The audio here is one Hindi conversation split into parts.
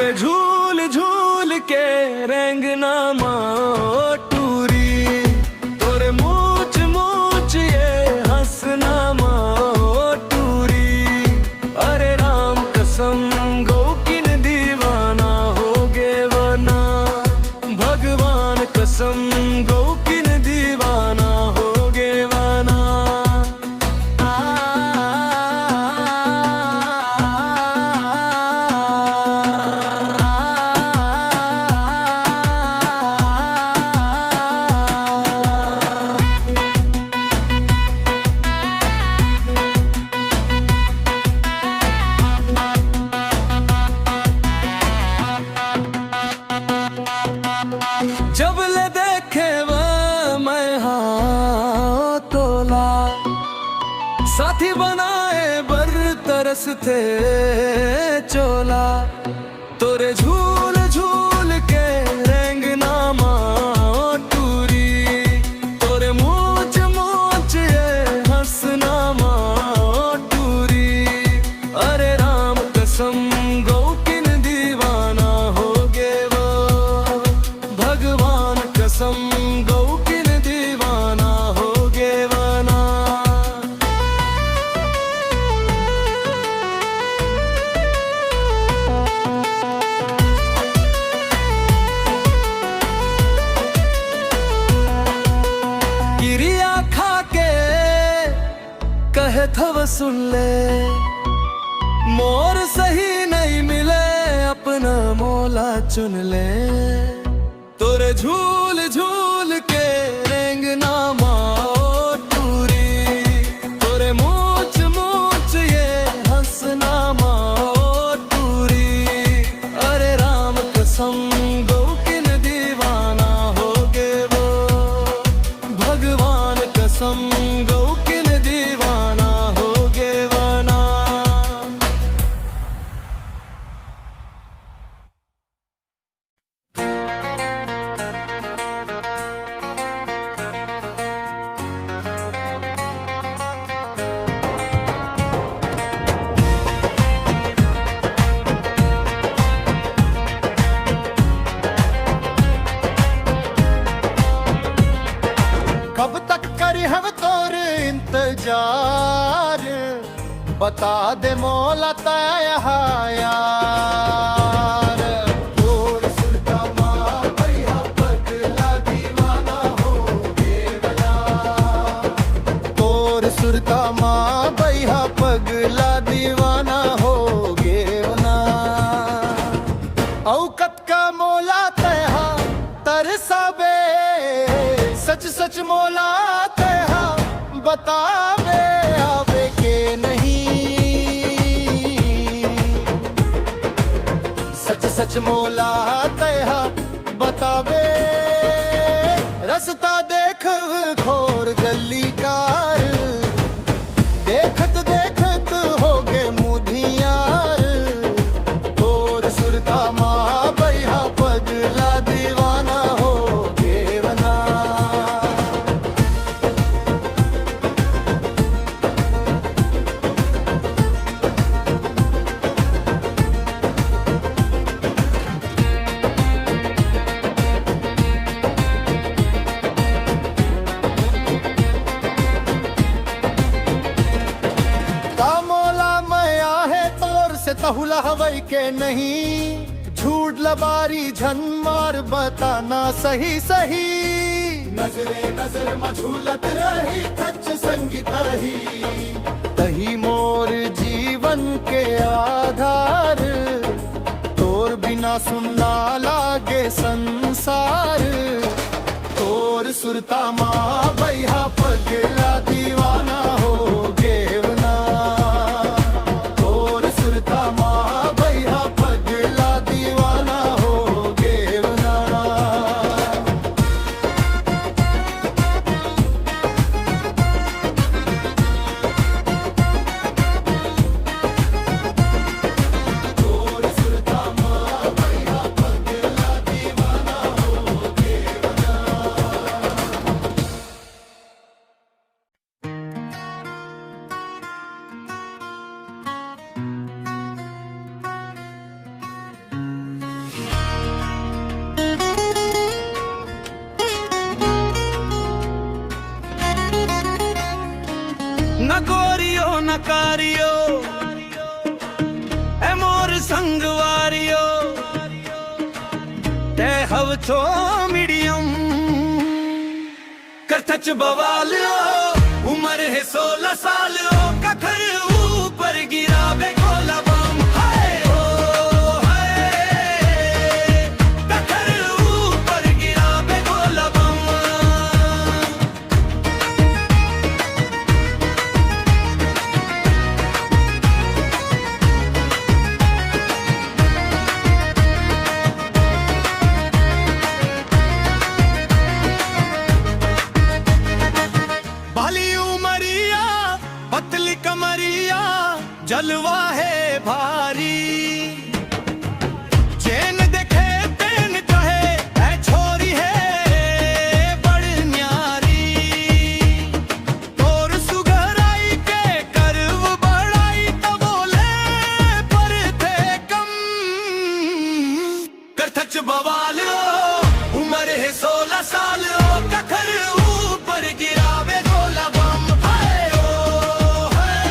तोरे झूल झूल के रेंगना माँ टूरी, तोरे मूछ मूछ ये हंसना माँ टूरी। अरे राम कसम गो किन दीवाना हो गे वना, भगवान कसम गो किन दीवाना हो गे वना। जब ले देखे वह मैं हाँ तोला, साथी बनाए बर तरस थे चोला। तोरे झूल झूल के रेंगना माँ टूरी, तोरे मूछ मूछ ये हंसना माँ टूरी। अरे राम कसम गो किन दीवाना हो गे वो, भगवान कसम गो किन दीवाना हो गे वना। गिरिया खा के कहे थव सुन ले, मोर सही नहीं मिले अपना मोला चुन ले। तोरे झूल झूल के रेंगना माँ टूरी, तोरे मूछ मूछ ये हंसना माँ टूरी। अरे राम कसम गो किन दीवाना हो गे वो, भगवान कसम गो किन दीवाना हो गे वना। कब तक करी हम तोर इंतजार, बता दे मौला तया यार। तोर सुरता माँ भैया पगला दीवाना हो गे वना, तोर सुरता माँ भैया पगला दीवाना हो गे वना। औकत का मौला तया तरसाबे, सच सच मौला तेहा बतावे आवे के नहीं। सच सच मौला तेहा बतावे, रास्ता देख खोर गली कार। देखत देखत हो गे मुधियार, तोर सुरता माँ भैया पगला दीवाना हो गे वना। तहुला हवई के नहीं, झूठ लबारी झन मार बताना सही सही। नजरे नजर मझूलत रही खच संगीत ही, तही मोर जीवन के आधार। तोर बिना सुनना लागे संसार, तोर सुरता माँ भैया पगला दीवाना हो गे वना। तोर सुरता माँ भैया पगला दीवाना हो गे वना। तोर सुरता माँ भैया पगला दीवाना हो गे वना। नकारियो ए मोर संगवारियो ते हव छो मीडियम करथच बवालियो उम्र है 16 साल कखर ऊपर गिरा बे गोला बम हाय ओ हाय कखर ऊपर गिरा बे गोला बम भली उमरिया पतली कमरिया जलवा है भारी चैन देखे तेन कहे ऐ छोरी है बड़ न्यारी तोर सुगराई के करव बढ़ाई तो बोले पर थे कम करथच बवाल उम्र है 16 साल कखर ऊपर गिरावे गोला बम हाय ओ हाय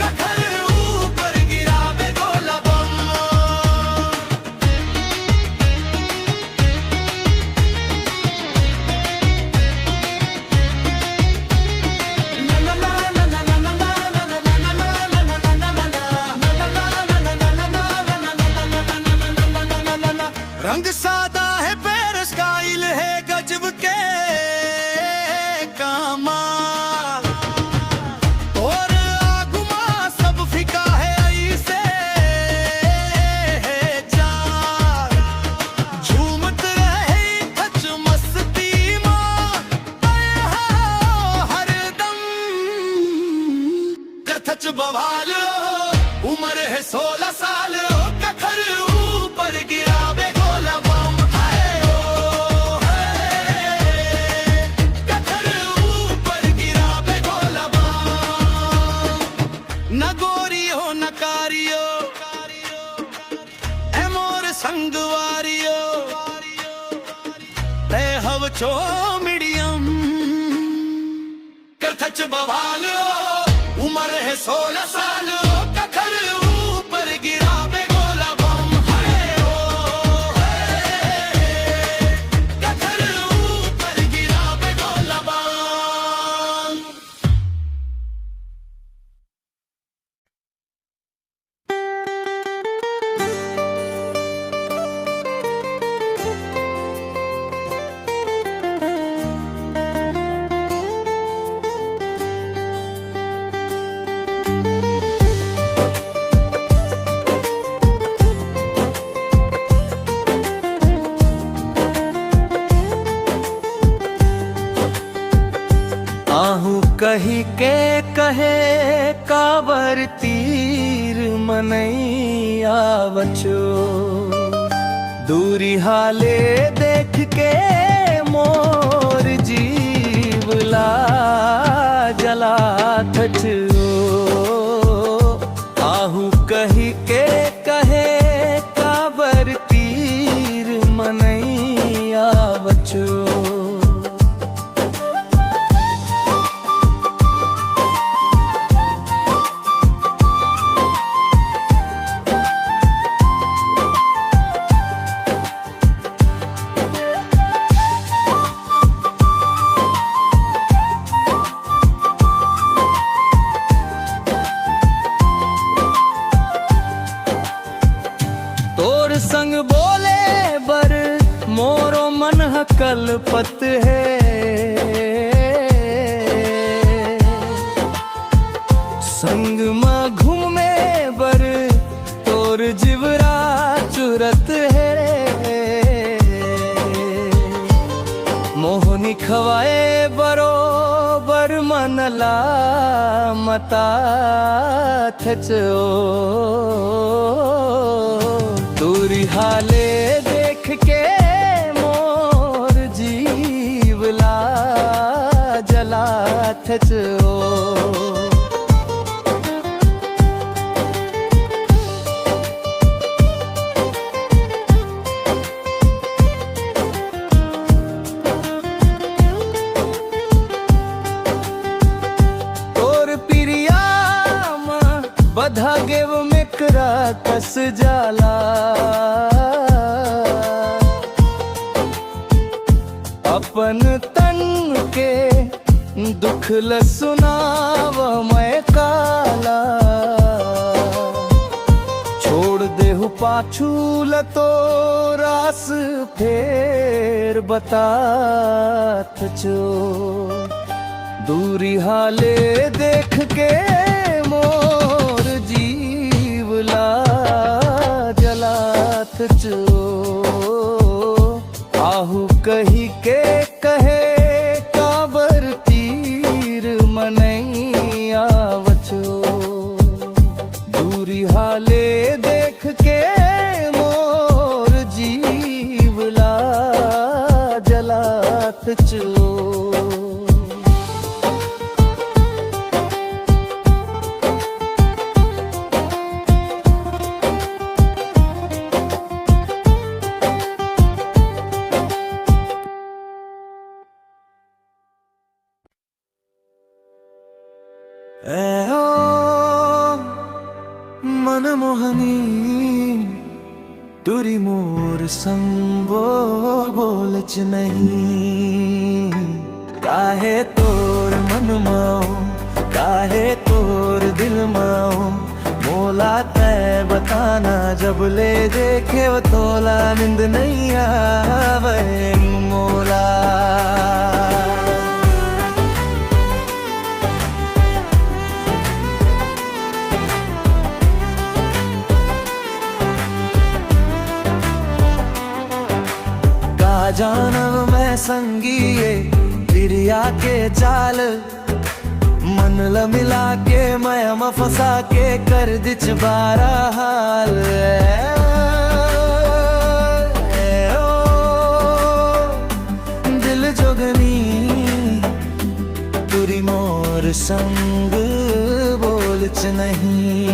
कखर ऊपर गिरावे गोला बम रंग सादा है पैर स्टाइल है गजब के कमाल और आगुमा सब फिका है ऐसे है चाल झूमत रहे थच मस्ती मां हरदम कथच बवाल उम्र है 16 साल कखर ऊपर गिरावे गोला बम हाय ओ हाय कखर ऊपर गिरावे गोला बम न गोरियो न कारियो ए मोर संगवारियो ते हव छो मीडियम करथच बवाल उम्र है 16 साल कखर ऊपर गिरावे गोला बम हाय ओ हाय कखर ऊपर गिरावे गोला बम आहू कही के कहे काबर तीर मनैया बचो दूरी हाले देख के मोर जीवला जला थचो आहू कही के कहे काबर तीर मनैया बचो तोर संग बोले बर मोरो मन कलपत है संग में घूमे बर तोर जिवरा चुरत है मोहनी खवाए बरोबर मनला मता थचो दूरी हाले देख के मोर जीवला जला थचो तोर पीर जाला। अपन तन के दुख ल सुनाव मैं काला। छोड़ देहु पाछूल तो रास फेर बतात चो। दूरी हाले देख के मोर जीवला जलात चो। आहू कही के कहे काबर तीर मनैया वचो। दूरी हाले देख के मोर जीवला जलात चो। ओ मनमोहनी तुरी मोर संगो बोलच नहीं। काहे तोर मन माओ काहे तोर दिल माओ। मोला तय बताना जब ले देखे वो तोला नींद नहीं आवे मोला। जानव मैं संगीए प्रिया के चाल। मन ल मिला के मैं फंसा के कर दिच बारा हाल। दिल जोगनी तुरी मोर संग बोलच नहीं।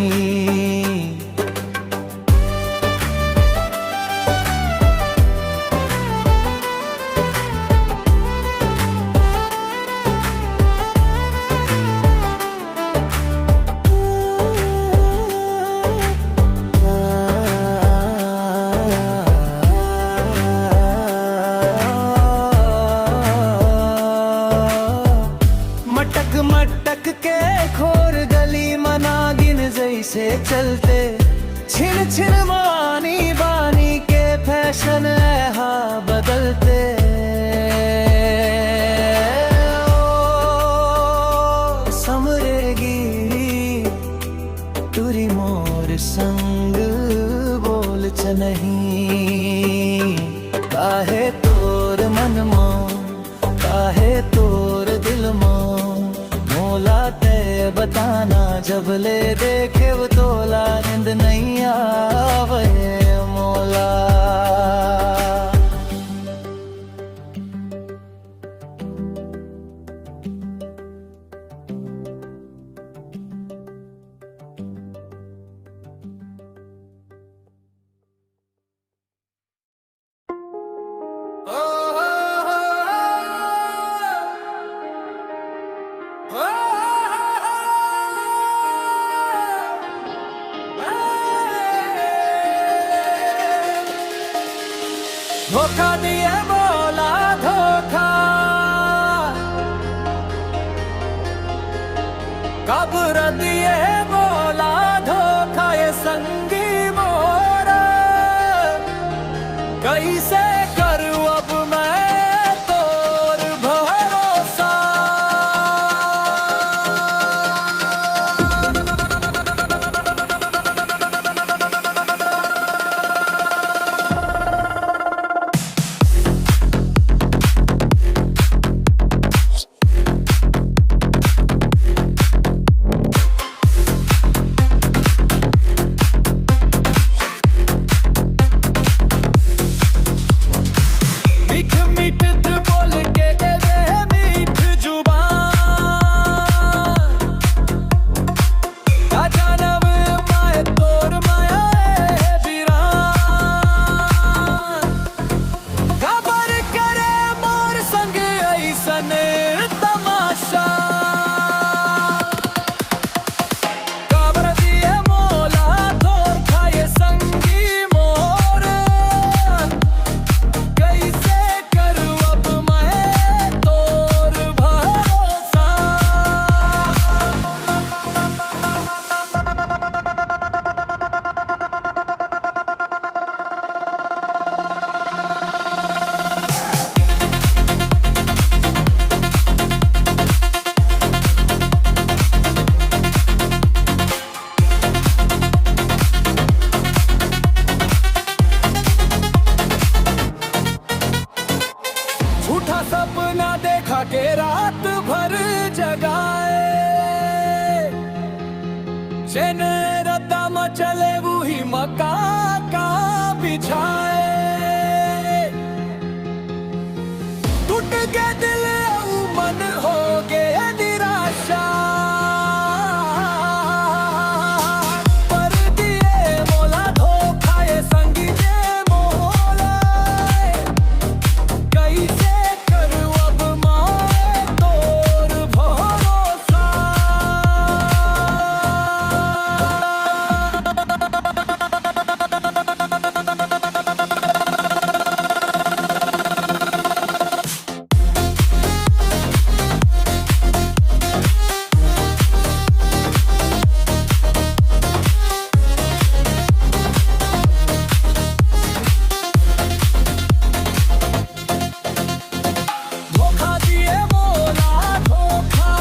मटक के खोर गली मना गिन जैसे चलते। छिन छिन मानी बानी के फैशन है बदलते। समरेगी तुरी मोर संग बोलच नहीं। काहे तोर मन मो काहे तोर दिल मो। मोला ते बताना जब ले देखे वो तोला नींद नहीं आवे मोला। धोखा दिए बोला धोखा कब्र दिए बोला धोखा। ये संगी मोरा कैसे करूं अब मैं तोर भरोसा। के दिल मन हो गए निराशा पर दिए मोला धोखा ये संगी दे मोला कैसे करूं अब मैं तोर भरोसा धोखा दिए मोला धोखा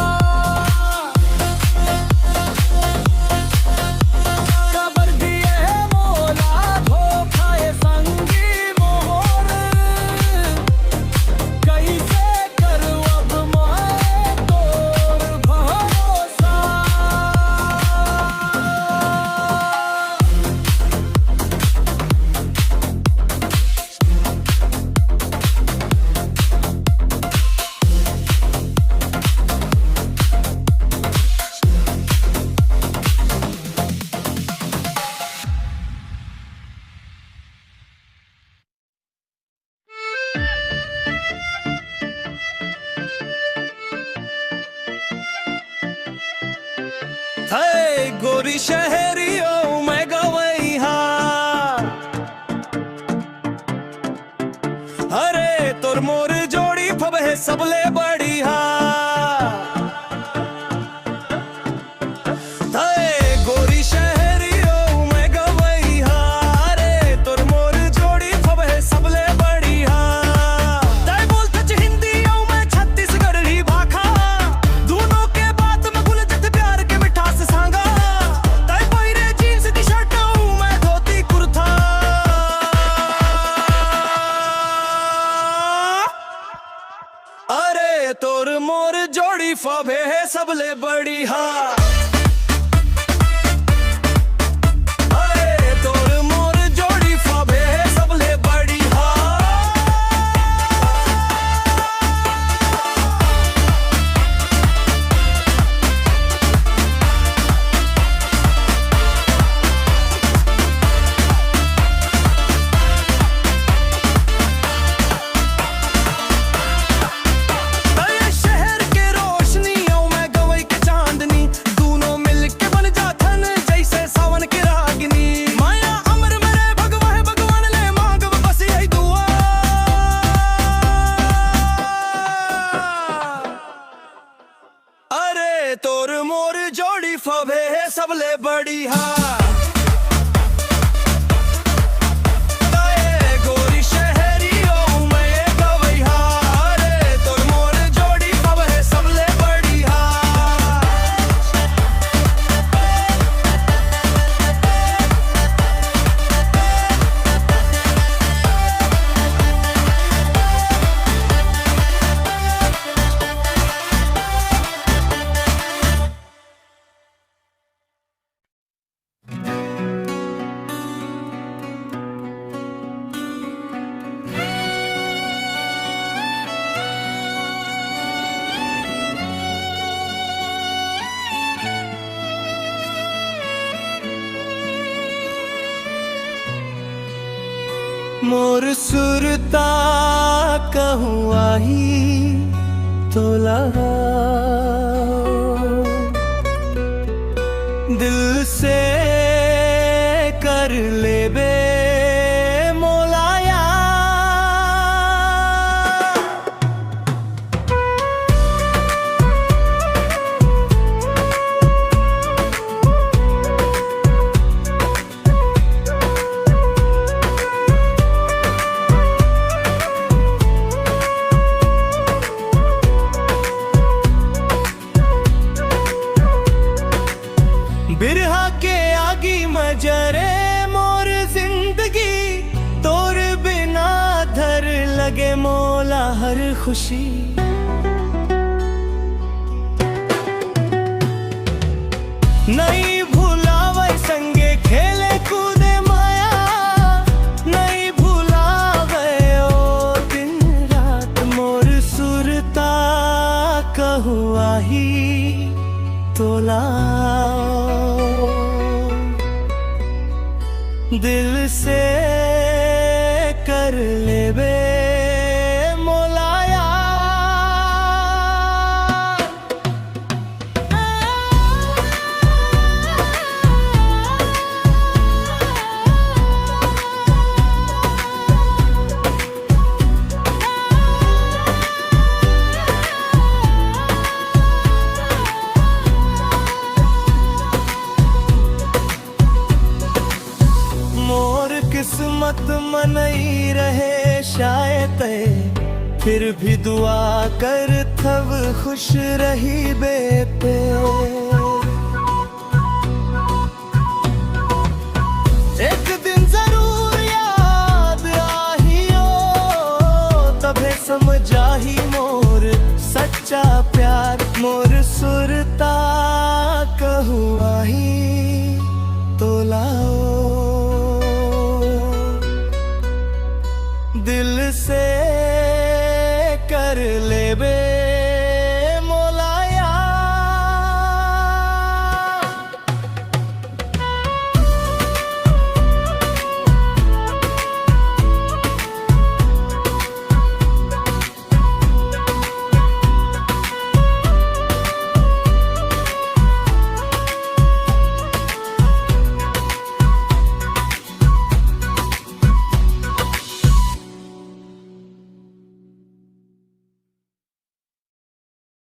खबर दिए मोला धोखा ये संगी मोर कैसे करूं अब मैं तोर भरोसा हे गोरी शहरियों मैं गवैहा अरे तोर मोर जोड़ी फबे सबले बढ़िया हे गोरी शहरियों मैं गवैहा अरे तोर मोर जोड़ी फबे सबले बढ़िया तय बोलत छ हिंदी मैं छत्तीसगढ़ी भाखा दोनों के बात में घुल जत प्यार के मिठास सांगा तय पहिरे जीन्स टी शर्ट मैं धोती कुर्ता अरे तोर मोर जोड़ी फबे है सबले बढ़िया अरे तोर मोर जोड़ी फबे है सबले बढ़िया ये शहर के रोशनियों में गवई के चांदनी दोनों मिलके बन जाथन जैसे सावन की रागिनी माया अमर मेरे भगवान ले मांग बस यही दुआ अरे तोर मोर जोड़ी फबे है सबले बढ़िया अरे गोरी शहरियों मैं गवैहा अरे तोर मोर जोड़ी फबे है सबले बढ़िया मोर सुरता कहूँ आही तोला दिल से कर ले बे मोलाया बिरहा के आगी मजरे मोर जिंदगी तोर बिना धर लगे मोला हर खुशी नहीं भुलावे संगे खेले कूदे माया नहीं भुलावे ओ दिन रात मोर सुर दिल से कर ले बे मोलाया। मोर किस्मत मनई रहे शायद फिर भी दुआ कर थव खुश रही बेते। एक दिन जरूर याद आहियो तबे समझा ही मोर सच्चा प्यार। मोर सुरता कहुआ ही तो लाओ दिल से कर ले बे